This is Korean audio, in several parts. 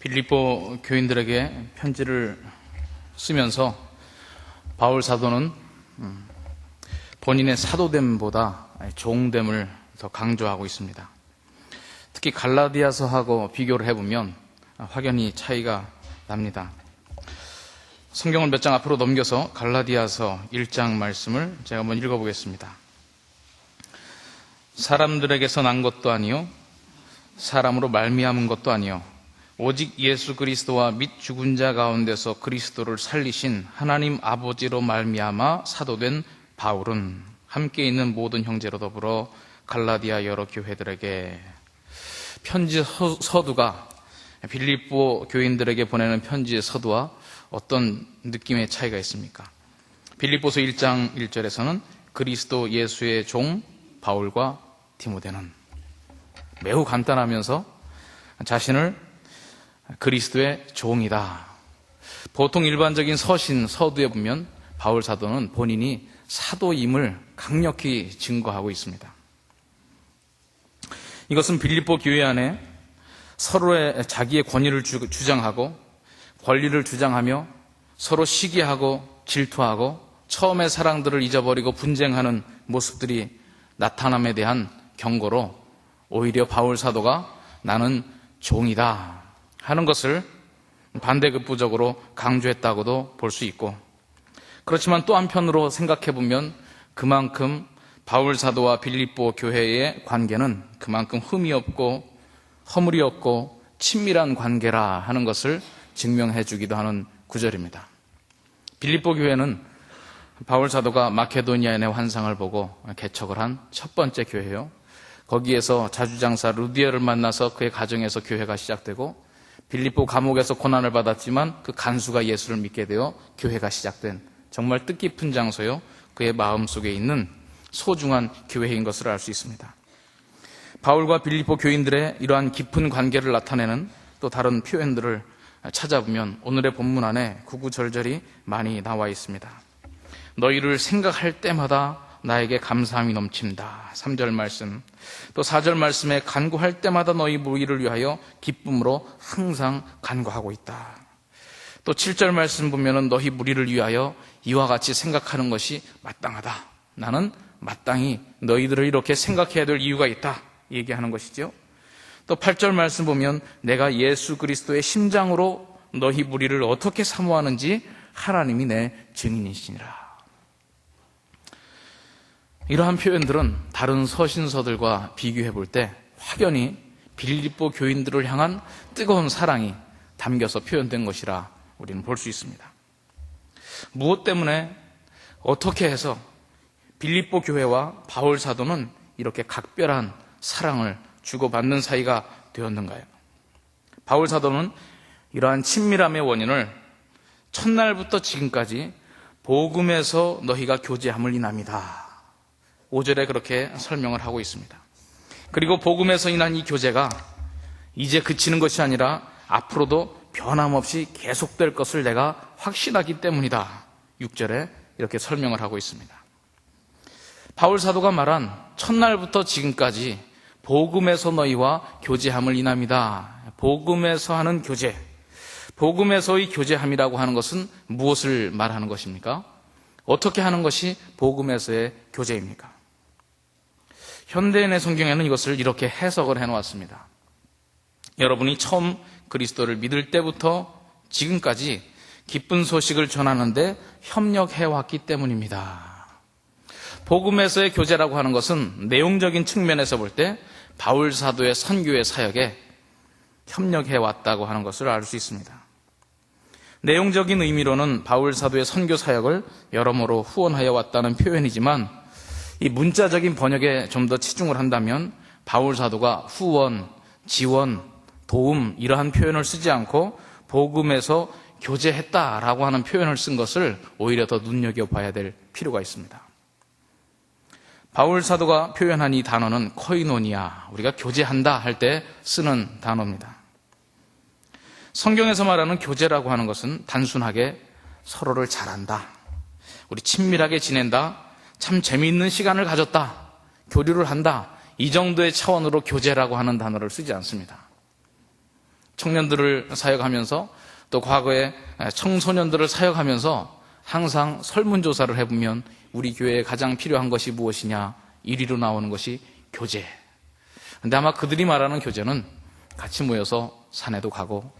빌립보 교인들에게 편지를 쓰면서 바울 사도는 본인의 사도됨보다 종됨을 더 강조하고 있습니다. 특히 갈라디아서하고 비교를 해보면 확연히 차이가 납니다. 성경을 몇 장 앞으로 넘겨서 갈라디아서 1장 말씀을 제가 한번 읽어보겠습니다. 사람들에게서 난 것도 아니요 사람으로 말미암은 것도 아니요 오직 예수 그리스도와 및 죽은 자 가운데서 그리스도를 살리신 하나님 아버지로 말미암아 사도된 바울은 함께 있는 모든 형제로 더불어 갈라디아 여러 교회들에게 편지 서두가 빌립보 교인들에게 보내는 편지의 서두와 어떤 느낌의 차이가 있습니까? 빌립보서 1장 1절에서는 그리스도 예수의 종 바울과 디모데는 매우 간단하면서 자신을 그리스도의 종이다. 보통 일반적인 서신, 서두에 보면 바울 사도는 본인이 사도임을 강력히 증거하고 있습니다. 이것은 빌립보 교회 안에 서로의 자기의 권위를 주장하고 권리를 주장하며 서로 시기하고 질투하고 처음의 사랑들을 잊어버리고 분쟁하는 모습들이 나타남에 대한 경고로 오히려 바울 사도가 나는 종이다 하는 것을 반대급부적으로 강조했다고도 볼 수 있고, 그렇지만 또 한편으로 생각해보면 그만큼 바울 사도와 빌립보 교회의 관계는 그만큼 흠이 없고 허물이 없고 친밀한 관계라 하는 것을 증명해 주기도 하는 구절입니다. 빌립보 교회는 바울 사도가 마케도니아인의 환상을 보고 개척을 한 첫 번째 교회요. 거기에서 자주장사 루디아를 만나서 그의 가정에서 교회가 시작되고, 빌립보 감옥에서 고난을 받았지만 그 간수가 예수를 믿게 되어 교회가 시작된 정말 뜻깊은 장소요, 그의 마음속에 있는 소중한 교회인 것을 알 수 있습니다. 바울과 빌립보 교인들의 이러한 깊은 관계를 나타내는 또 다른 표현들을 찾아보면 오늘의 본문 안에 구구절절이 많이 나와 있습니다. 너희를 생각할 때마다 나에게 감사함이 넘친다. 3절 말씀. 또 4절 말씀에 간구할 때마다 너희 무리를 위하여 기쁨으로 항상 간구하고 있다. 또 7절 말씀 보면은 너희 무리를 위하여 이와 같이 생각하는 것이 마땅하다. 나는 마땅히 너희들을 이렇게 생각해야 될 이유가 있다. 얘기하는 것이죠. 또 8절 말씀 보면 내가 예수 그리스도의 심장으로 너희 무리를 어떻게 사모하는지 하나님이 내 증인이시니라. 이러한 표현들은 다른 서신서들과 비교해 볼 때 확연히 빌립보 교인들을 향한 뜨거운 사랑이 담겨서 표현된 것이라 우리는 볼 수 있습니다. 무엇 때문에 어떻게 해서 빌립보 교회와 바울 사도는 이렇게 각별한 사랑을 주고받는 사이가 되었는가요? 바울 사도는 이러한 친밀함의 원인을 첫날부터 지금까지 복음에서 너희가 교제함을 인함이다. 5절에 그렇게 설명을 하고 있습니다. 그리고 복음에서 인한 이 교제가 이제 그치는 것이 아니라 앞으로도 변함없이 계속될 것을 내가 확신하기 때문이다. 6절에 이렇게 설명을 하고 있습니다. 바울 사도가 말한 첫날부터 지금까지 복음에서 너희와 교제함을 인함이다. 복음에서 하는 교제, 복음에서의 교제함이라고 하는 것은 무엇을 말하는 것입니까? 어떻게 하는 것이 복음에서의 교제입니까? 현대인의 성경에는 이것을 이렇게 해석을 해놓았습니다. 여러분이 처음 그리스도를 믿을 때부터 지금까지 기쁜 소식을 전하는데 협력해왔기 때문입니다. 복음에서의 교제라고 하는 것은 내용적인 측면에서 볼 때 바울 사도의 선교의 사역에 협력해왔다고 하는 것을 알 수 있습니다. 내용적인 의미로는 바울 사도의 선교 사역을 여러모로 후원하여 왔다는 표현이지만 이 문자적인 번역에 좀 더 치중을 한다면 바울 사도가 후원, 지원, 도움 이러한 표현을 쓰지 않고 복음에서 교제했다라고 하는 표현을 쓴 것을 오히려 더 눈여겨봐야 될 필요가 있습니다. 바울 사도가 표현한 이 단어는 코이노니아, 우리가 교제한다 할 때 쓰는 단어입니다. 성경에서 말하는 교제라고 하는 것은 단순하게 서로를 잘한다, 우리 친밀하게 지낸다, 참 재미있는 시간을 가졌다, 교류를 한다, 이 정도의 차원으로 교제라고 하는 단어를 쓰지 않습니다. 청년들을 사역하면서 또 과거에 청소년들을 사역하면서 항상 설문조사를 해보면 우리 교회에 가장 필요한 것이 무엇이냐 1위로 나오는 것이 교제. 근데 아마 그들이 말하는 교제는 같이 모여서 산에도 가고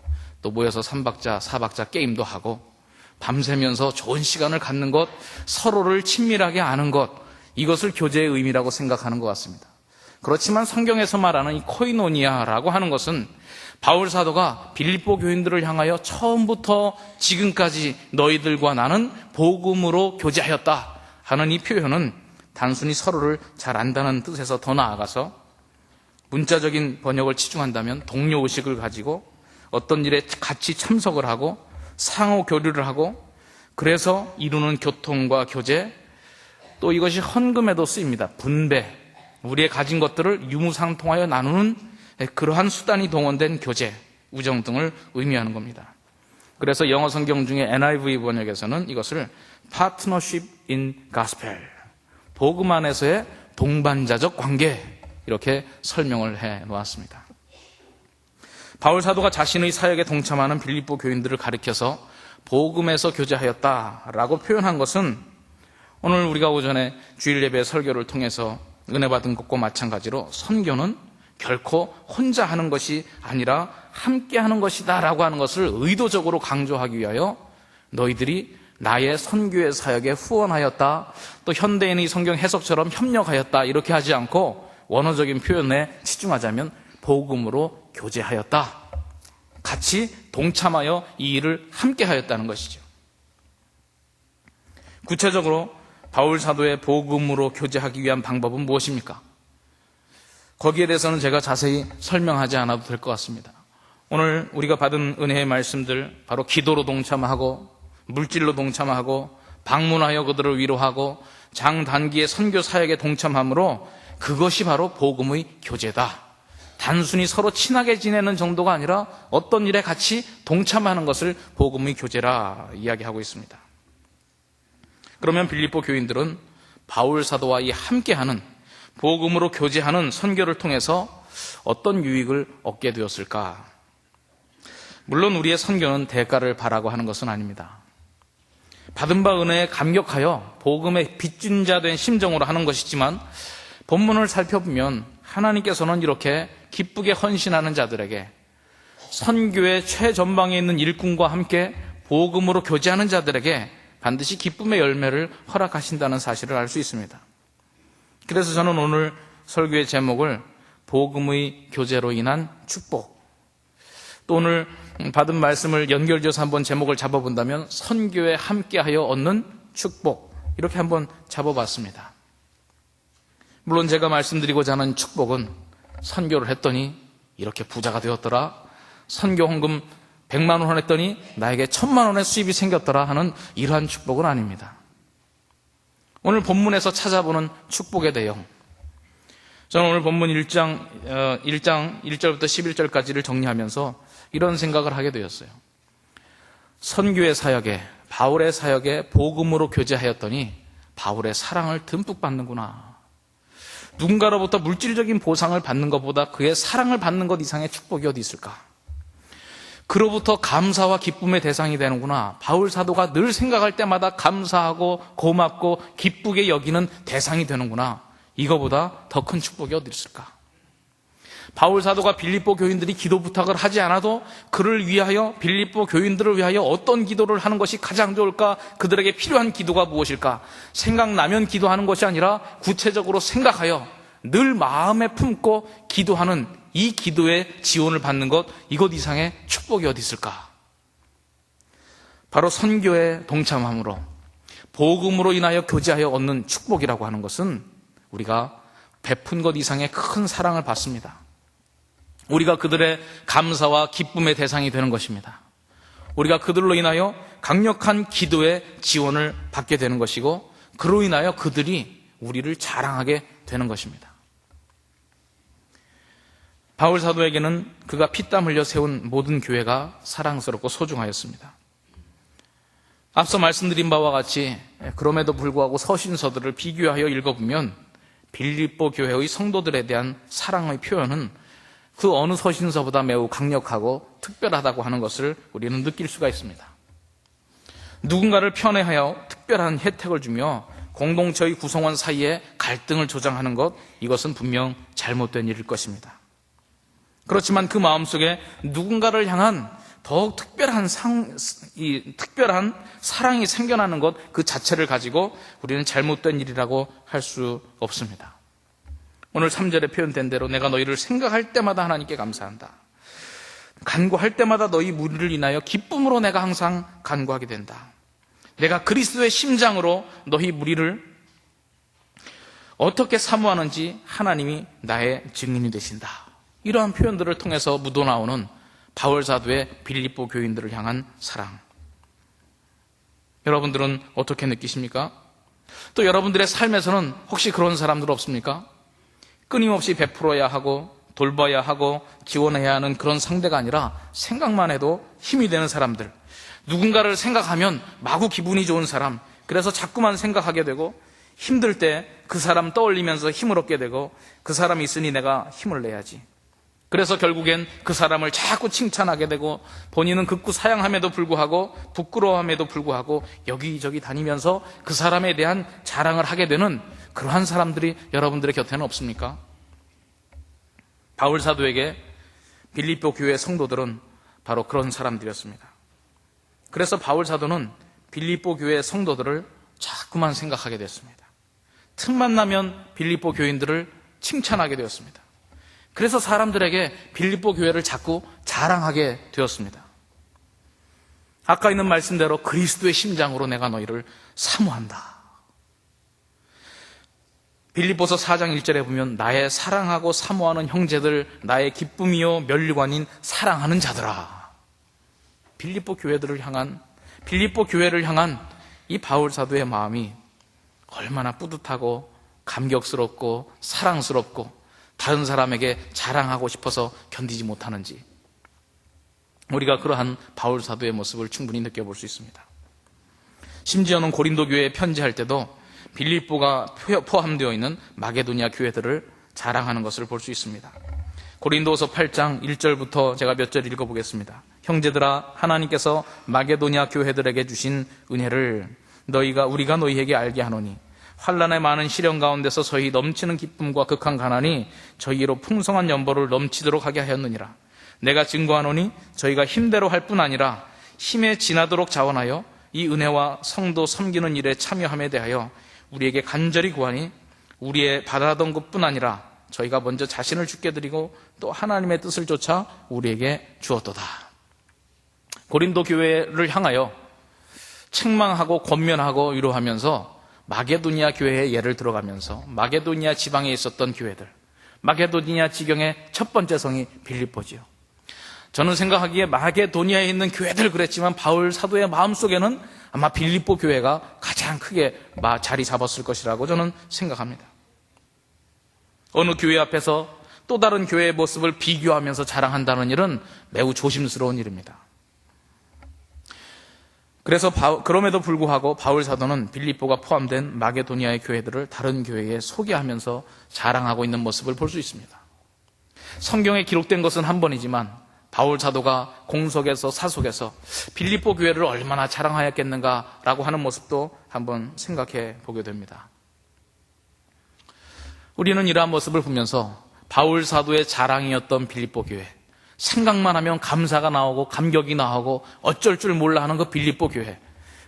또 모여서 3박자 4박자 게임도 하고 밤새면서 좋은 시간을 갖는 것, 서로를 친밀하게 아는 것, 이것을 교제의 의미라고 생각하는 것 같습니다. 그렇지만 성경에서 말하는 이 코이노니아라고 하는 것은 바울 사도가 빌립보 교인들을 향하여 처음부터 지금까지 너희들과 나는 복음으로 교제하였다 하는 이 표현은 단순히 서로를 잘 안다는 뜻에서 더 나아가서 문자적인 번역을 치중한다면 동료의식을 가지고 어떤 일에 같이 참석을 하고 상호 교류를 하고 그래서 이루는 교통과 교제, 또 이것이 헌금에도 쓰입니다. 분배, 우리의 가진 것들을 유무상통하여 나누는 그러한 수단이 동원된 교제, 우정 등을 의미하는 겁니다. 그래서 영어 성경 중에 NIV 번역에서는 이것을 Partnership in Gospel, 복음 안에서의 동반자적 관계, 이렇게 설명을 해 놓았습니다. 바울 사도가 자신의 사역에 동참하는 빌립보 교인들을 가리켜서 복음에서 교제하였다라고 표현한 것은 오늘 우리가 오전에 주일 예배 설교를 통해서 은혜 받은 것과 마찬가지로 선교는 결코 혼자 하는 것이 아니라 함께 하는 것이다 라고 하는 것을 의도적으로 강조하기 위하여 너희들이 나의 선교의 사역에 후원하였다, 또 현대인의 성경 해석처럼 협력하였다 이렇게 하지 않고 원어적인 표현에 치중하자면 복음으로 교제하였다, 같이 동참하여 이 일을 함께 하였다는 것이죠. 구체적으로 바울 사도의 복음으로 교제하기 위한 방법은 무엇입니까? 거기에 대해서는 제가 자세히 설명하지 않아도 될 것 같습니다. 오늘 우리가 받은 은혜의 말씀들, 바로 기도로 동참하고 물질로 동참하고 방문하여 그들을 위로하고 장단기의 선교 사역에 동참함으로 그것이 바로 복음의 교제다. 단순히 서로 친하게 지내는 정도가 아니라 어떤 일에 같이 동참하는 것을 복음의 교제라 이야기하고 있습니다. 그러면 빌립보 교인들은 바울 사도와 이 함께하는 복음으로 교제하는 선교를 통해서 어떤 유익을 얻게 되었을까? 물론 우리의 선교는 대가를 바라고 하는 것은 아닙니다. 받은 바 은혜에 감격하여 복음의 빚진 자 된 심정으로 하는 것이지만 본문을 살펴보면 하나님께서는 이렇게 기쁘게 헌신하는 자들에게, 선교의 최전방에 있는 일꾼과 함께 복음으로 교제하는 자들에게 반드시 기쁨의 열매를 허락하신다는 사실을 알 수 있습니다. 그래서 저는 오늘 설교의 제목을 복음의 교제로 인한 축복, 또 오늘 받은 말씀을 연결지어서 한번 제목을 잡아본다면 선교에 함께하여 얻는 축복, 이렇게 한번 잡아봤습니다. 물론 제가 말씀드리고자 하는 축복은 선교를 했더니 이렇게 부자가 되었더라, 선교 헌금 100만 원 했더니 나에게 1000만 원의 수입이 생겼더라 하는 이러한 축복은 아닙니다. 오늘 본문에서 찾아보는 축복의 내용, 저는 오늘 본문 1장 1절부터 11절까지를 정리하면서 이런 생각을 하게 되었어요. 선교의 사역에, 바울의 사역에 복음으로 교제하였더니 바울의 사랑을 듬뿍 받는구나. 누군가로부터 물질적인 보상을 받는 것보다 그의 사랑을 받는 것 이상의 축복이 어디 있을까? 그로부터 감사와 기쁨의 대상이 되는구나. 바울 사도가 늘 생각할 때마다 감사하고 고맙고 기쁘게 여기는 대상이 되는구나. 이거보다 더 큰 축복이 어디 있을까? 바울 사도가 빌립보 교인들이 기도 부탁을 하지 않아도 그를 위하여, 빌립보 교인들을 위하여 어떤 기도를 하는 것이 가장 좋을까? 그들에게 필요한 기도가 무엇일까? 생각나면 기도하는 것이 아니라 구체적으로 생각하여 늘 마음에 품고 기도하는 이 기도의 지원을 받는 것, 이것 이상의 축복이 어디 있을까? 바로 선교에 동참함으로, 복음으로 인하여 교제하여 얻는 축복이라고 하는 것은 우리가 베푼 것 이상의 큰 사랑을 받습니다. 우리가 그들의 감사와 기쁨의 대상이 되는 것입니다. 우리가 그들로 인하여 강력한 기도의 지원을 받게 되는 것이고, 그로 인하여 그들이 우리를 자랑하게 되는 것입니다. 바울 사도에게는 그가 피땀 흘려 세운 모든 교회가 사랑스럽고 소중하였습니다. 앞서 말씀드린 바와 같이 그럼에도 불구하고 서신서들을 비교하여 읽어보면 빌립보 교회의 성도들에 대한 사랑의 표현은 그 어느 서신서보다 매우 강력하고 특별하다고 하는 것을 우리는 느낄 수가 있습니다. 누군가를 편애하여 특별한 혜택을 주며 공동체의 구성원 사이에 갈등을 조장하는 것, 이것은 분명 잘못된 일일 것입니다. 그렇지만 그 마음속에 누군가를 향한 더욱 특별한 사랑이 생겨나는 것 그 자체를 가지고 우리는 잘못된 일이라고 할 수 없습니다. 오늘 3절에 표현된 대로 내가 너희를 생각할 때마다 하나님께 감사한다. 간구할 때마다 너희 무리를 인하여 기쁨으로 내가 항상 간구하게 된다. 내가 그리스도의 심장으로 너희 무리를 어떻게 사모하는지 하나님이 나의 증인이 되신다. 이러한 표현들을 통해서 묻어나오는 바울 사도의 빌립보 교인들을 향한 사랑. 여러분들은 어떻게 느끼십니까? 또 여러분들의 삶에서는 혹시 그런 사람들 없습니까? 끊임없이 베풀어야 하고 돌봐야 하고 지원해야 하는 그런 상대가 아니라 생각만 해도 힘이 되는 사람들, 누군가를 생각하면 마구 기분이 좋은 사람, 그래서 자꾸만 생각하게 되고 힘들 때 그 사람 떠올리면서 힘을 얻게 되고 그 사람이 있으니 내가 힘을 내야지. 그래서 결국엔 그 사람을 자꾸 칭찬하게 되고 본인은 극구 사양함에도 불구하고 부끄러워함에도 불구하고 여기저기 다니면서 그 사람에 대한 자랑을 하게 되는 그러한 사람들이 여러분들의 곁에는 없습니까? 바울 사도에게 빌립보 교회 성도들은 바로 그런 사람들이었습니다. 그래서 바울 사도는 빌립보 교회 성도들을 자꾸만 생각하게 됐습니다. 틈만 나면 빌립보 교인들을 칭찬하게 되었습니다. 그래서 사람들에게 빌립보 교회를 자꾸 자랑하게 되었습니다. 아까 있는 말씀대로 그리스도의 심장으로 내가 너희를 사모한다. 빌립보서 4장 1절에 보면 나의 사랑하고 사모하는 형제들, 나의 기쁨이요 면류관인 사랑하는 자들아. 빌립보 교회를 향한 이 바울 사도의 마음이 얼마나 뿌듯하고 감격스럽고 사랑스럽고 다른 사람에게 자랑하고 싶어서 견디지 못하는지 우리가 그러한 바울 사도의 모습을 충분히 느껴볼 수 있습니다. 심지어는 고린도 교회에 편지할 때도 빌립보가 포함되어 있는 마게도니아 교회들을 자랑하는 것을 볼 수 있습니다. 고린도서 8장 1절부터 제가 몇 절 읽어보겠습니다. 형제들아, 하나님께서 마게도니아 교회들에게 주신 은혜를 우리가 너희에게 알게 하노니 환난의 많은 시련 가운데서 저희 넘치는 기쁨과 극한 가난이 저희로 풍성한 연보를 넘치도록 하게 하였느니라. 내가 증거하노니 저희가 힘대로 할 뿐 아니라 힘에 지나도록 자원하여 이 은혜와 성도 섬기는 일에 참여함에 대하여 우리에게 간절히 구하니 우리의 바라던 것뿐 아니라 저희가 먼저 자신을 주께 드리고 또 하나님의 뜻을 쫓아 우리에게 주었도다. 고린도 교회를 향하여 책망하고 권면하고 위로하면서 마게도니아 교회의 예를 들어가면서 마게도니아 지방에 있었던 교회들, 마게도니아 지경의 첫 번째 성이 빌립보지요. 저는 생각하기에 마게도니아에 있는 교회들 그랬지만 바울 사도의 마음속에는 아마 빌립보 교회가 가장 크게 자리 잡았을 것이라고 저는 생각합니다. 어느 교회 앞에서 또 다른 교회의 모습을 비교하면서 자랑한다는 일은 매우 조심스러운 일입니다. 그래서 그럼에도 불구하고 바울 사도는 빌립보가 포함된 마게도니아의 교회들을 다른 교회에 소개하면서 자랑하고 있는 모습을 볼 수 있습니다. 성경에 기록된 것은 한 번이지만 바울 사도가 공속에서 사속에서 빌립보 교회를 얼마나 자랑하였겠는가라고 하는 모습도 한번 생각해 보게 됩니다. 우리는 이러한 모습을 보면서 바울 사도의 자랑이었던 빌립보 교회, 생각만 하면 감사가 나오고 감격이 나오고 어쩔 줄 몰라 하는 그 빌립보 교회,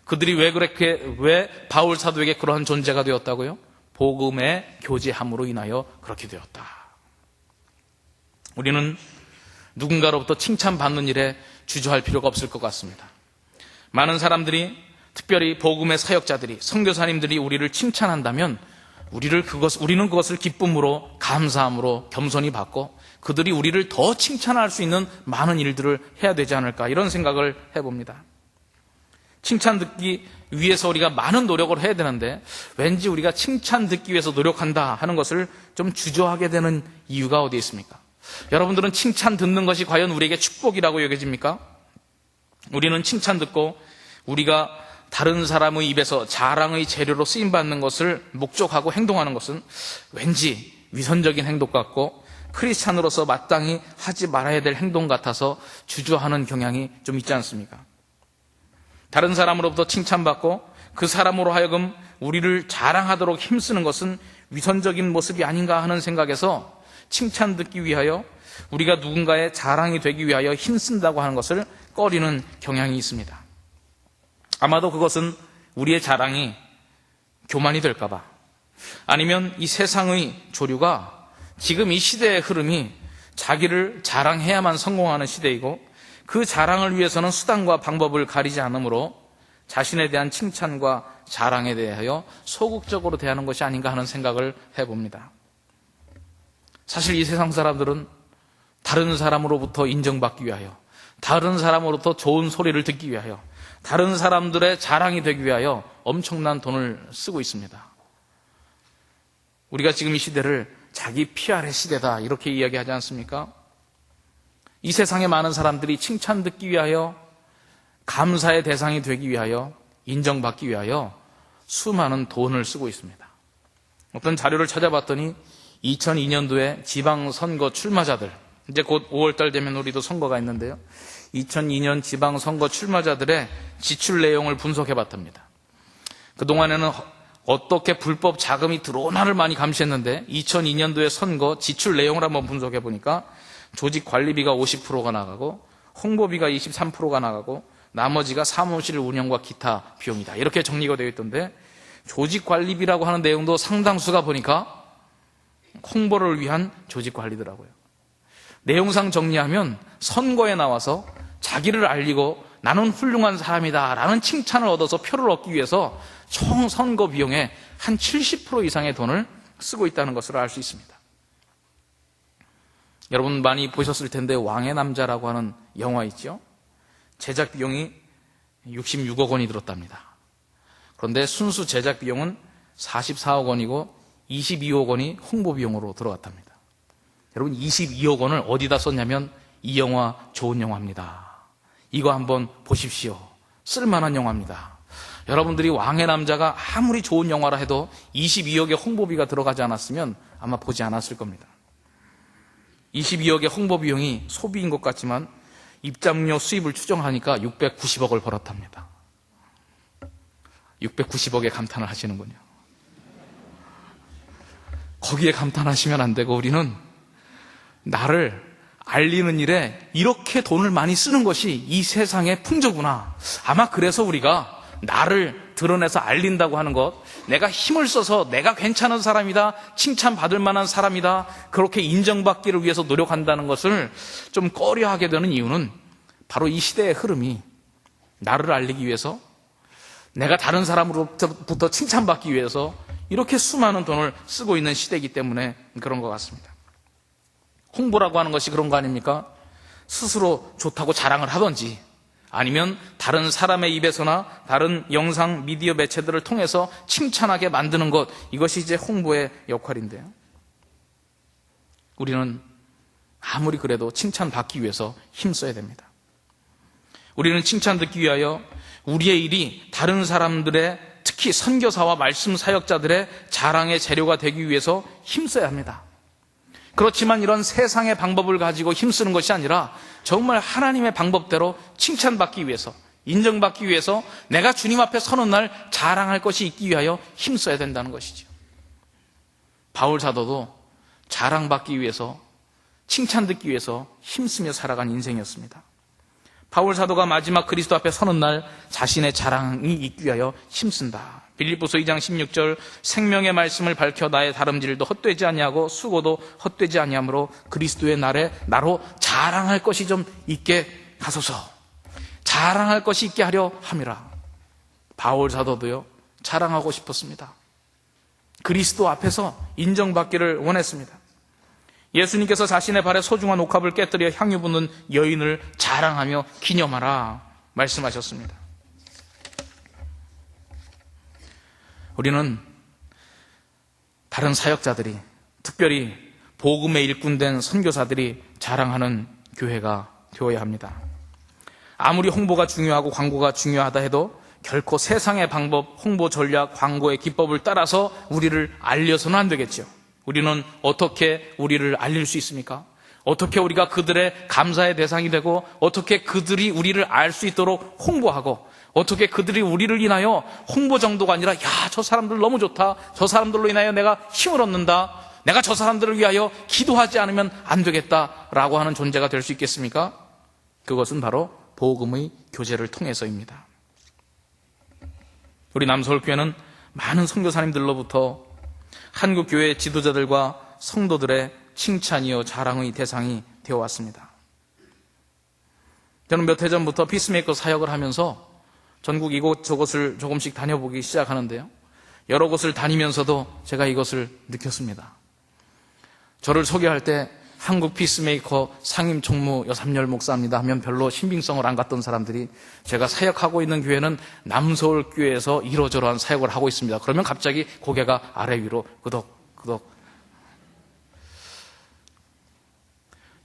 그들이 왜 바울 사도에게 그러한 존재가 되었다고요? 복음의 교제함으로 인하여 그렇게 되었다. 우리는 누군가로부터 칭찬받는 일에 주저할 필요가 없을 것 같습니다. 많은 사람들이, 특별히 복음의 사역자들이, 선교사님들이 우리를 칭찬한다면 우리는 그것을 기쁨으로, 감사함으로 겸손히 받고 그들이 우리를 더 칭찬할 수 있는 많은 일들을 해야 되지 않을까, 이런 생각을 해봅니다. 칭찬 듣기 위해서 우리가 많은 노력을 해야 되는데 왠지 우리가 칭찬 듣기 위해서 노력한다 하는 것을 좀 주저하게 되는 이유가 어디에 있습니까? 여러분들은 칭찬 듣는 것이 과연 우리에게 축복이라고 여겨집니까? 우리는 칭찬 듣고 우리가 다른 사람의 입에서 자랑의 재료로 쓰임받는 것을 목적하고 행동하는 것은 왠지 위선적인 행동 같고 크리스찬으로서 마땅히 하지 말아야 될 행동 같아서 주저하는 경향이 좀 있지 않습니까? 다른 사람으로부터 칭찬받고 그 사람으로 하여금 우리를 자랑하도록 힘쓰는 것은 위선적인 모습이 아닌가 하는 생각에서 칭찬 듣기 위하여 우리가 누군가의 자랑이 되기 위하여 힘쓴다고 하는 것을 꺼리는 경향이 있습니다. 아마도 그것은 우리의 자랑이 교만이 될까 봐, 아니면 이 세상의 조류가 지금 이 시대의 흐름이 자기를 자랑해야만 성공하는 시대이고 그 자랑을 위해서는 수단과 방법을 가리지 않으므로 자신에 대한 칭찬과 자랑에 대하여 소극적으로 대하는 것이 아닌가 하는 생각을 해봅니다. 사실 이 세상 사람들은 다른 사람으로부터 인정받기 위하여, 다른 사람으로부터 좋은 소리를 듣기 위하여, 다른 사람들의 자랑이 되기 위하여 엄청난 돈을 쓰고 있습니다. 우리가 지금 이 시대를 자기 PR의 시대다 이렇게 이야기하지 않습니까? 이 세상에 많은 사람들이 칭찬 듣기 위하여, 감사의 대상이 되기 위하여, 인정받기 위하여 수많은 돈을 쓰고 있습니다. 어떤 자료를 찾아봤더니 2002년도에 지방선거 출마자들, 이제 곧 5월달 되면 우리도 선거가 있는데요, 2002년 지방선거 출마자들의 지출 내용을 분석해봤답니다. 그동안에는 어떻게 불법 자금이 들어오나를 많이 감시했는데 2002년도의 선거 지출 내용을 한번 분석해보니까 조직 관리비가 50%가 나가고 홍보비가 23%가 나가고 나머지가 사무실 운영과 기타 비용이다 이렇게 정리가 되어 있던데, 조직 관리비라고 하는 내용도 상당수가 보니까 홍보를 위한 조직 관리더라고요. 내용상 정리하면 선거에 나와서 자기를 알리고 나는 훌륭한 사람이다 라는 칭찬을 얻어서 표를 얻기 위해서 총 선거 비용의 한 70% 이상의 돈을 쓰고 있다는 것을 알 수 있습니다. 여러분 많이 보셨을 텐데 왕의 남자라고 하는 영화 있죠? 제작 비용이 66억 원이 들었답니다. 그런데 순수 제작 비용은 44억 원이고 22억 원이 홍보 비용으로 들어갔답니다. 여러분 22억 원을 어디다 썼냐면 이 영화 좋은 영화입니다. 이거 한번 보십시오. 쓸만한 영화입니다. 여러분들이 왕의 남자가 아무리 좋은 영화라 해도 22억의 홍보비가 들어가지 않았으면 아마 보지 않았을 겁니다. 22억의 홍보 비용이 소비인 것 같지만 입장료 수입을 추정하니까 690억을 벌었답니다. 690억에 감탄을 하시는군요. 거기에 감탄하시면 안 되고 우리는 나를 알리는 일에 이렇게 돈을 많이 쓰는 것이 이 세상의 풍조구나. 아마 그래서 우리가 나를 드러내서 알린다고 하는 것, 내가 힘을 써서 내가 괜찮은 사람이다, 칭찬받을 만한 사람이다, 그렇게 인정받기를 위해서 노력한다는 것을 좀 꺼려하게 되는 이유는 바로 이 시대의 흐름이 나를 알리기 위해서, 내가 다른 사람으로부터 칭찬받기 위해서 이렇게 수많은 돈을 쓰고 있는 시대이기 때문에 그런 것 같습니다. 홍보라고 하는 것이 그런 거 아닙니까? 스스로 좋다고 자랑을 하든지 아니면 다른 사람의 입에서나 다른 영상 미디어 매체들을 통해서 칭찬하게 만드는 것, 이것이 이제 홍보의 역할인데요. 우리는 아무리 그래도 칭찬받기 위해서 힘써야 됩니다. 우리는 칭찬 듣기 위하여 우리의 일이 다른 사람들의, 특히 선교사와 말씀 사역자들의 자랑의 재료가 되기 위해서 힘써야 합니다. 그렇지만 이런 세상의 방법을 가지고 힘쓰는 것이 아니라 정말 하나님의 방법대로 칭찬받기 위해서, 인정받기 위해서 내가 주님 앞에 서는 날 자랑할 것이 있기 위하여 힘써야 된다는 것이죠. 바울 사도도 자랑받기 위해서, 칭찬 듣기 위해서 힘쓰며 살아간 인생이었습니다. 바울 사도가 마지막 그리스도 앞에 서는 날 자신의 자랑이 있기 위하여 힘쓴다. 빌립보서 2장 16절, 생명의 말씀을 밝혀 나의 다름질도 헛되지 아니하고 수고도 헛되지 아니하므로 그리스도의 날에 나로 자랑할 것이 좀 있게 하소서. 자랑할 것이 있게 하려 함이라. 바울 사도도요, 자랑하고 싶었습니다. 그리스도 앞에서 인정받기를 원했습니다. 예수님께서 자신의 발에 소중한 옥합을 깨뜨려 향유 붓는 여인을 자랑하며 기념하라 말씀하셨습니다. 우리는 다른 사역자들이, 특별히 복음의 일꾼된 선교사들이 자랑하는 교회가 되어야 합니다. 아무리 홍보가 중요하고 광고가 중요하다 해도 결코 세상의 방법, 홍보 전략, 광고의 기법을 따라서 우리를 알려서는 안 되겠죠. 우리는 어떻게 우리를 알릴 수 있습니까? 어떻게 우리가 그들의 감사의 대상이 되고 어떻게 그들이 우리를 알 수 있도록 홍보하고 어떻게 그들이 우리를 인하여 홍보 정도가 아니라 야, 저 사람들 너무 좋다. 저 사람들로 인하여 내가 힘을 얻는다. 내가 저 사람들을 위하여 기도하지 않으면 안 되겠다라고 하는 존재가 될 수 있겠습니까? 그것은 바로 복음의 교제를 통해서입니다. 우리 남서울교회는 많은 선교사님들로부터 한국교회 지도자들과 성도들의 칭찬이요 자랑의 대상이 되어 왔습니다. 저는 몇 해 전부터 피스메이커 사역을 하면서 전국 이곳저곳을 조금씩 다녀보기 시작하는데요. 여러 곳을 다니면서도 제가 이것을 느꼈습니다. 저를 소개할 때 한국 피스메이커 상임 총무 여삼열 목사입니다 하면 별로 신빙성을 안 갖던 사람들이 제가 사역하고 있는 교회는 남서울교회에서 이러저러한 사역을 하고 있습니다. 그러면 갑자기 고개가 아래 위로 끄덕끄덕.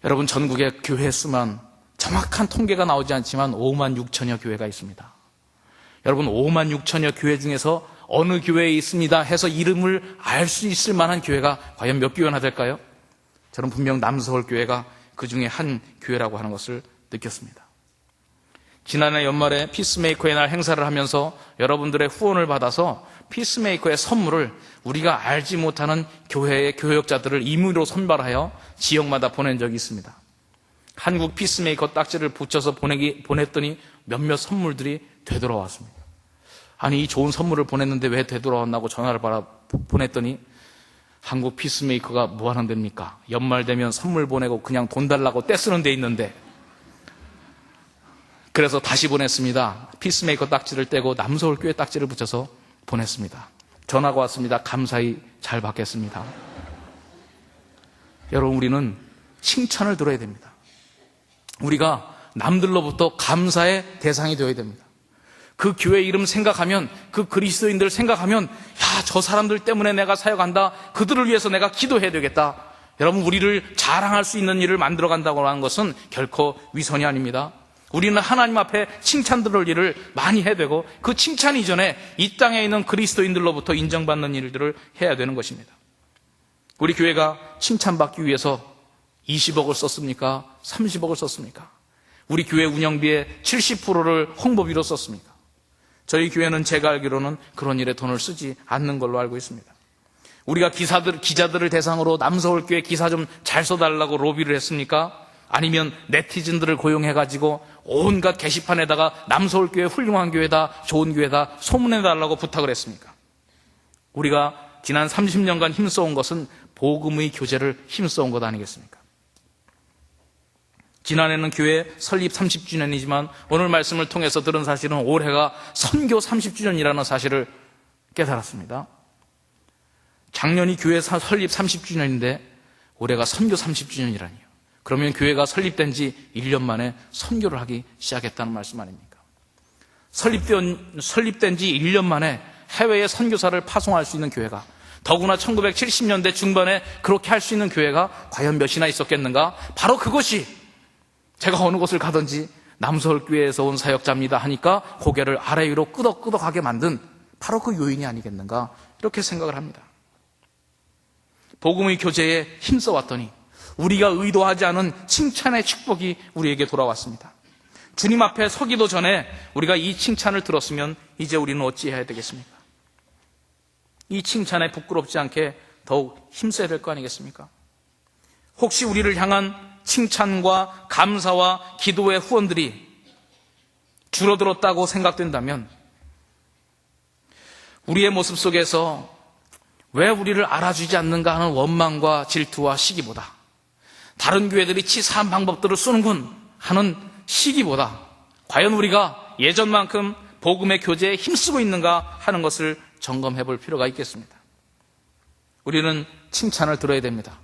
여러분, 전국의 교회 수만 정확한 통계가 나오지 않지만 5만 6천여 교회가 있습니다. 여러분, 5만 6천여 교회 중에서 어느 교회에 있습니다 해서 이름을 알 수 있을 만한 교회가 과연 몇 교회나 될까요? 저는 분명 남서울교회가 그 중에 한 교회라고 하는 것을 느꼈습니다. 지난해 연말에 피스메이커의 날 행사를 하면서 여러분들의 후원을 받아서 피스메이커의 선물을 우리가 알지 못하는 교회의 교역자들을 임의로 선발하여 지역마다 보낸 적이 있습니다. 한국 피스메이커 딱지를 붙여서 보냈더니 몇몇 선물들이 되돌아왔습니다. 아니, 이 좋은 선물을 보냈는데 왜 되돌아왔나고 전화를 보냈더니 한국 피스메이커가 뭐 하는 데입니까? 연말 되면 선물 보내고 그냥 돈 달라고 떼쓰는 데 있는데. 그래서 다시 보냈습니다. 피스메이커 딱지를 떼고 남서울교회 딱지를 붙여서 보냈습니다. 전화가 왔습니다. 감사히 잘 받겠습니다. 여러분, 우리는 칭찬을 들어야 됩니다. 우리가 남들로부터 감사의 대상이 되어야 됩니다. 그 교회 이름 생각하면, 그 그리스도인들 생각하면, 야, 저 사람들 때문에 내가 사역한다. 그들을 위해서 내가 기도해야 되겠다. 여러분, 우리를 자랑할 수 있는 일을 만들어 간다고 하는 것은 결코 위선이 아닙니다. 우리는 하나님 앞에 칭찬 들을 일을 많이 해야 되고, 그 칭찬 이전에 이 땅에 있는 그리스도인들로부터 인정받는 일들을 해야 되는 것입니다. 우리 교회가 칭찬받기 위해서 20억을 썼습니까? 30억을 썼습니까? 우리 교회 운영비의 70%를 홍보비로 썼습니까? 저희 교회는 제가 알기로는 그런 일에 돈을 쓰지 않는 걸로 알고 있습니다. 우리가 기자들을 대상으로 남서울교회 기사 좀 잘 써달라고 로비를 했습니까? 아니면 네티즌들을 고용해가지고 온갖 게시판에다가 남서울교회 훌륭한 교회다, 좋은 교회다 소문해달라고 부탁을 했습니까? 우리가 지난 30년간 힘써온 것은 복음의 교제를 힘써온 것 아니겠습니까? 지난해는 교회 설립 30주년이지만 오늘 말씀을 통해서 들은 사실은 올해가 선교 30주년이라는 사실을 깨달았습니다. 작년이 교회 설립 30주년인데 올해가 선교 30주년이라니요. 그러면 교회가 설립된 지 1년 만에 선교를 하기 시작했다는 말씀 아닙니까? 설립된 지 1년 만에 해외에 선교사를 파송할 수 있는 교회가, 더구나 1970년대 중반에 그렇게 할 수 있는 교회가 과연 몇이나 있었겠는가? 바로 그것이 제가 어느 곳을 가든지 남서울교회에서 온 사역자입니다 하니까 고개를 아래 위로 끄덕끄덕하게 만든 바로 그 요인이 아니겠는가, 이렇게 생각을 합니다. 복음의 교제에 힘써왔더니 우리가 의도하지 않은 칭찬의 축복이 우리에게 돌아왔습니다. 주님 앞에 서기도 전에 우리가 이 칭찬을 들었으면 이제 우리는 어찌해야 되겠습니까? 이 칭찬에 부끄럽지 않게 더욱 힘써야 될 거 아니겠습니까? 혹시 우리를 향한 칭찬과 감사와 기도의 후원들이 줄어들었다고 생각된다면 우리의 모습 속에서 왜 우리를 알아주지 않는가 하는 원망과 질투와 시기보다, 다른 교회들이 치사한 방법들을 쓰는군 하는 시기보다 과연 우리가 예전만큼 복음의 교제에 힘쓰고 있는가 하는 것을 점검해 볼 필요가 있겠습니다. 우리는 칭찬을 들어야 됩니다.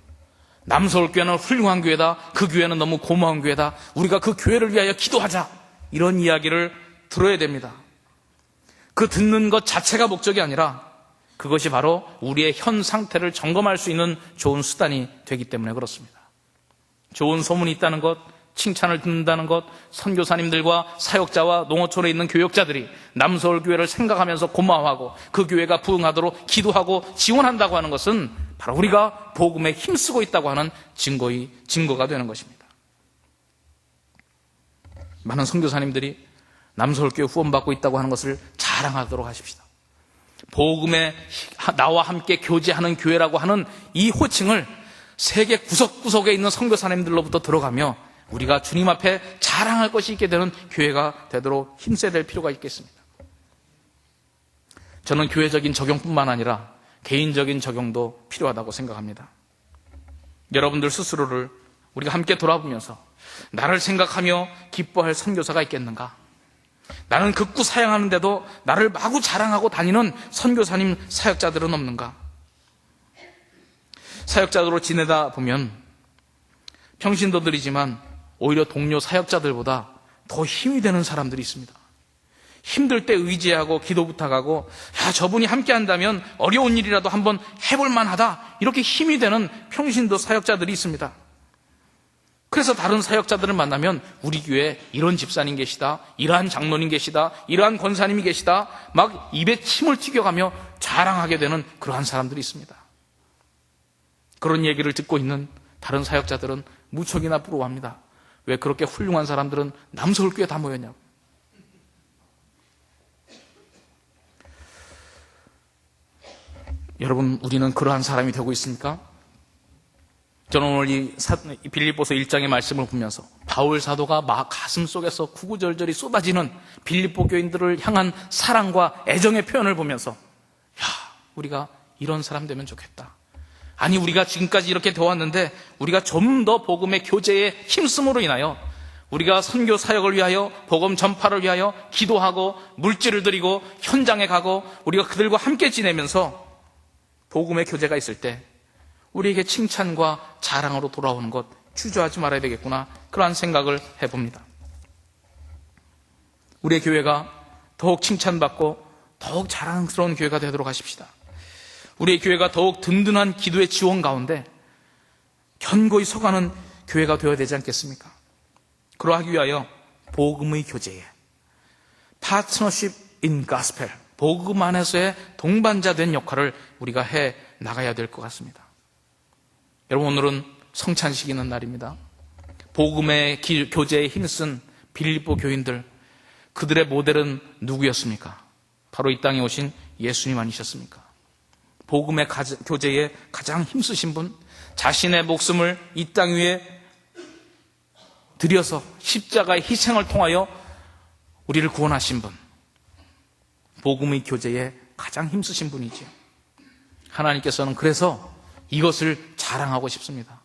남서울교회는 훌륭한 교회다. 그 교회는 너무 고마운 교회다. 우리가 그 교회를 위하여 기도하자. 이런 이야기를 들어야 됩니다. 그 듣는 것 자체가 목적이 아니라 그것이 바로 우리의 현 상태를 점검할 수 있는 좋은 수단이 되기 때문에 그렇습니다. 좋은 소문이 있다는 것, 칭찬을 듣는다는 것, 선교사님들과 사역자와 농어촌에 있는 교역자들이 남서울교회를 생각하면서 고마워하고 그 교회가 부흥하도록 기도하고 지원한다고 하는 것은 바로 우리가 복음에 힘쓰고 있다고 하는 증거가 되는 것입니다. 많은 선교사님들이 남서울교회 후원받고 있다고 하는 것을 자랑하도록 하십시다. 복음에 나와 함께 교제하는 교회라고 하는 이 호칭을 세계 구석구석에 있는 선교사님들로부터 들어가며 우리가 주님 앞에 자랑할 것이 있게 되는 교회가 되도록 힘써야 될 필요가 있겠습니다. 저는 교회적인 적용뿐만 아니라 개인적인 적용도 필요하다고 생각합니다. 여러분들 스스로를 우리가 함께 돌아보면서 나를 생각하며 기뻐할 선교사가 있겠는가? 나는 극구 사양하는데도 나를 마구 자랑하고 다니는 선교사님, 사역자들은 없는가? 사역자들로 지내다 보면 평신도들이지만 오히려 동료 사역자들보다 더 힘이 되는 사람들이 있습니다. 힘들 때 의지하고 기도 부탁하고 저분이 함께 한다면 어려운 일이라도 한번 해볼 만하다, 이렇게 힘이 되는 평신도 사역자들이 있습니다. 그래서 다른 사역자들을 만나면 우리 교회에 이런 집사님 계시다, 이러한 장로님 계시다, 이러한 권사님이 계시다, 막 입에 침을 튀겨가며 자랑하게 되는 그러한 사람들이 있습니다. 그런 얘기를 듣고 있는 다른 사역자들은 무척이나 부러워합니다. 왜 그렇게 훌륭한 사람들은 남서울교회에 다 모였냐고. 여러분, 우리는 그러한 사람이 되고 있습니까? 저는 오늘 이 빌립보서 1장의 말씀을 보면서 바울 사도가 막 가슴 속에서 구구절절이 쏟아지는 빌립보 교인들을 향한 사랑과 애정의 표현을 보면서 우리가 이런 사람 되면 좋겠다. 아니, 우리가 지금까지 이렇게 되어왔는데 우리가 좀 더 복음의 교제에 힘쓰므로 인하여 우리가 선교 사역을 위하여, 복음 전파를 위하여 기도하고 물질을 드리고 현장에 가고 우리가 그들과 함께 지내면서 복음의 교제가 있을 때 우리에게 칭찬과 자랑으로 돌아오는 것 주저하지 말아야 되겠구나, 그러한 생각을 해봅니다. 우리의 교회가 더욱 칭찬받고 더욱 자랑스러운 교회가 되도록 하십시다. 우리의 교회가 더욱 든든한 기도의 지원 가운데 견고히 서가는 교회가 되어야 되지 않겠습니까? 그러하기 위하여 복음의 교제에 파트너십 인 가스펠, 복음 안에서의 동반자 된 역할을 우리가 해 나가야 될 것 같습니다. 여러분, 오늘은 성찬식 있는 날입니다. 복음의 교제에 힘쓴 빌립보 교인들, 그들의 모델은 누구였습니까? 바로 이 땅에 오신 예수님 아니셨습니까? 복음의 교제에 가장 힘쓰신 분, 자신의 목숨을 이 땅 위에 들여서 십자가의 희생을 통하여 우리를 구원하신 분, 복음의 교제에 가장 힘쓰신 분이지요. 하나님께서는 그래서 이것을 자랑하고 싶습니다.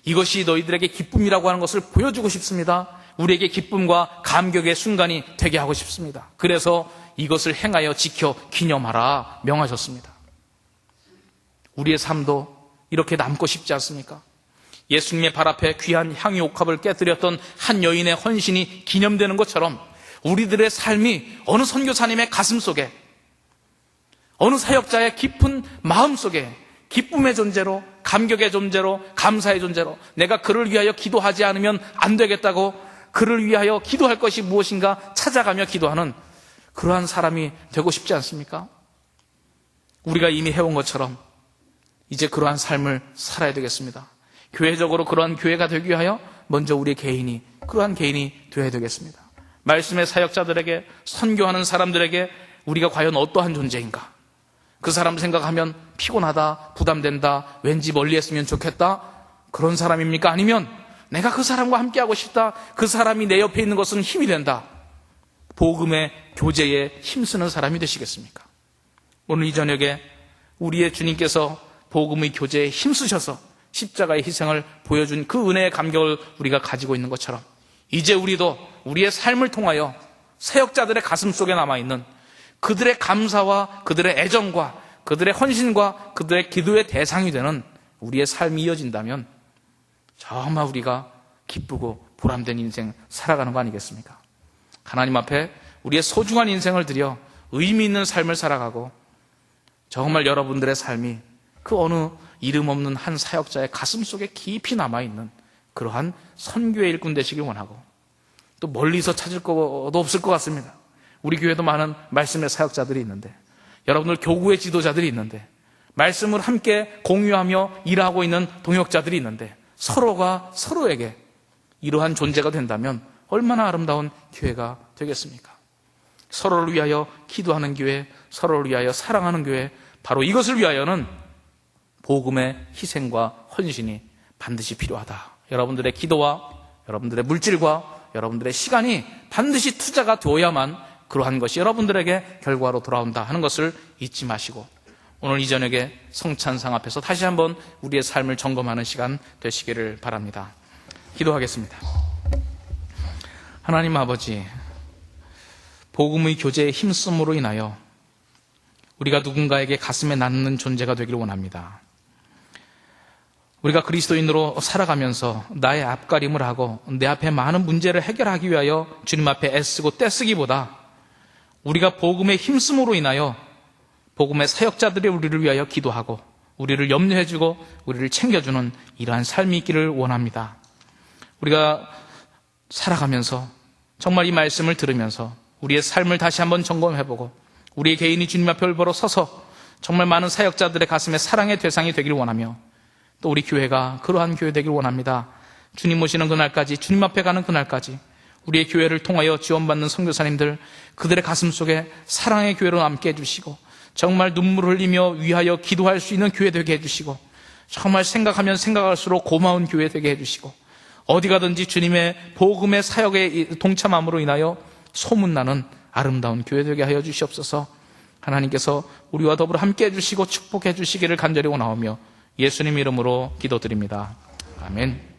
이것이 너희들에게 기쁨이라고 하는 것을 보여주고 싶습니다. 우리에게 기쁨과 감격의 순간이 되게 하고 싶습니다. 그래서 이것을 행하여 지켜 기념하라 명하셨습니다. 우리의 삶도 이렇게 남고 싶지 않습니까? 예수님의 발 앞에 귀한 향유 옥합을 깨뜨렸던 한 여인의 헌신이 기념되는 것처럼 우리들의 삶이 어느 선교사님의 가슴 속에, 어느 사역자의 깊은 마음 속에 기쁨의 존재로, 감격의 존재로, 감사의 존재로, 내가 그를 위하여 기도하지 않으면 안 되겠다고 그를 위하여 기도할 것이 무엇인가 찾아가며 기도하는 그러한 사람이 되고 싶지 않습니까? 우리가 이미 해온 것처럼 이제 그러한 삶을 살아야 되겠습니다. 교회적으로 그러한 교회가 되기 위하여 먼저 우리 개인이 그러한 개인이 되어야 되겠습니다. 말씀의 사역자들에게, 선교하는 사람들에게 우리가 과연 어떠한 존재인가? 그 사람 생각하면 피곤하다, 부담된다, 왠지 멀리 했으면 좋겠다, 그런 사람입니까? 아니면 내가 그 사람과 함께하고 싶다, 그 사람이 내 옆에 있는 것은 힘이 된다, 복음의 교제에 힘쓰는 사람이 되시겠습니까? 오늘 이 저녁에 우리의 주님께서 복음의 교제에 힘쓰셔서 십자가의 희생을 보여준 그 은혜의 감격을 우리가 가지고 있는 것처럼 이제 우리도 우리의 삶을 통하여 사역자들의 가슴 속에 남아있는 그들의 감사와 그들의 애정과 그들의 헌신과 그들의 기도의 대상이 되는 우리의 삶이 이어진다면 정말 우리가 기쁘고 보람된 인생 살아가는 거 아니겠습니까? 하나님 앞에 우리의 소중한 인생을 들여 의미 있는 삶을 살아가고 정말 여러분들의 삶이 그 어느 이름 없는 한 사역자의 가슴 속에 깊이 남아있는 그러한 선교의 일꾼 되시길 원하고, 또 멀리서 찾을 것도 없을 것 같습니다. 우리 교회도 많은 말씀의 사역자들이 있는데, 여러분들 교구의 지도자들이 있는데, 말씀을 함께 공유하며 일하고 있는 동역자들이 있는데 서로가 서로에게 이러한 존재가 된다면 얼마나 아름다운 교회가 되겠습니까? 서로를 위하여 기도하는 교회, 서로를 위하여 사랑하는 교회, 바로 이것을 위하여는 복음의 희생과 헌신이 반드시 필요하다. 여러분들의 기도와 여러분들의 물질과 여러분들의 시간이 반드시 투자가 되어야만 그러한 것이 여러분들에게 결과로 돌아온다 하는 것을 잊지 마시고 오늘 이 저녁에 성찬상 앞에서 다시 한번 우리의 삶을 점검하는 시간 되시기를 바랍니다. 기도하겠습니다. 하나님 아버지, 복음의 교제에 힘쓰므로 인하여 우리가 누군가에게 가슴에 닿는 존재가 되기를 원합니다. 우리가 그리스도인으로 살아가면서 나의 앞가림을 하고 내 앞에 많은 문제를 해결하기 위하여 주님 앞에 애쓰고 떼쓰기보다 우리가 복음에 힘쓰므로 인하여 복음의 사역자들이 우리를 위하여 기도하고 우리를 염려해주고 우리를 챙겨주는 이러한 삶이 있기를 원합니다. 우리가 살아가면서 정말 이 말씀을 들으면서 우리의 삶을 다시 한번 점검해보고 우리의 개인이 주님 앞에 올바로 서서 정말 많은 사역자들의 가슴에 사랑의 대상이 되기를 원하며 또 우리 교회가 그러한 교회 되기를 원합니다. 주님 오시는 그날까지, 주님 앞에 가는 그날까지 우리의 교회를 통하여 지원받는 선교사님들, 그들의 가슴 속에 사랑의 교회로 남게 해주시고 정말 눈물을 흘리며 위하여 기도할 수 있는 교회 되게 해주시고 정말 생각하면 생각할수록 고마운 교회 되게 해주시고 어디 가든지 주님의 복음의 사역에 동참함으로 인하여 소문나는 아름다운 교회 되게 하여 주시옵소서. 하나님께서 우리와 더불어 함께 해주시고 축복해 주시기를 간절히 원하오며 예수님 이름으로 기도드립니다. 아멘.